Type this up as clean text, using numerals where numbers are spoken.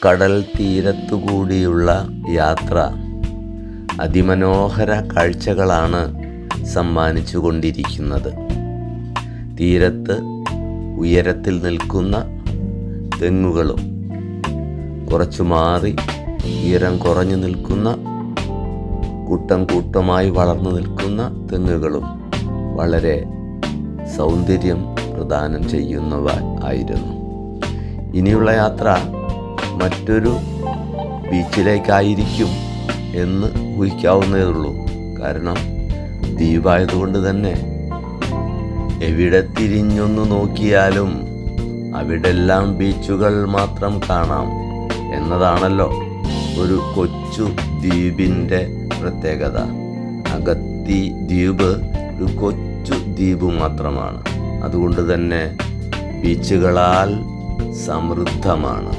കടൽ തീരത്തുകൂടിയുള്ള യാത്ര അതിമനോഹര കാഴ്ചകളാണ് സമ്മാനിച്ചു കൊണ്ടിരിക്കുന്നത്. തീരത്ത് ഉയരത്തിൽ നിൽക്കുന്ന തെങ്ങുകളും കുറച്ചു മാറി ഉയരം കുറഞ്ഞു നിൽക്കുന്ന കൂട്ടം കൂട്ടമായി വളർന്നു നിൽക്കുന്ന തെങ്ങുകളും വളരെ സൗന്ദര്യം പ്രദാനം ചെയ്യുന്നവ ആയിരുന്നു. ഇനിയുള്ള യാത്ര മറ്റൊരു ബീച്ചിലേക്കായിരിക്കും എന്ന് ഊഹിക്കാവുന്നതേ ഉള്ളൂ. കാരണം ദ്വീപായതുകൊണ്ട് തന്നെ എവിടെ തിരിഞ്ഞൊന്നു നോക്കിയാലും അവിടെല്ലാം ബീച്ചുകൾ മാത്രം കാണാം എന്നതാണല്ലോ ഒരു കൊച്ചു ദ്വീപിൻ്റെ പ്രത്യേകത. അഗത്തി ദ്വീപ് ഒരു കൊച്ചു ദ്വീപ് മാത്രമാണ്. അതുകൊണ്ട് തന്നെ ബീച്ചുകളാൽ സമൃദ്ധമാണ്.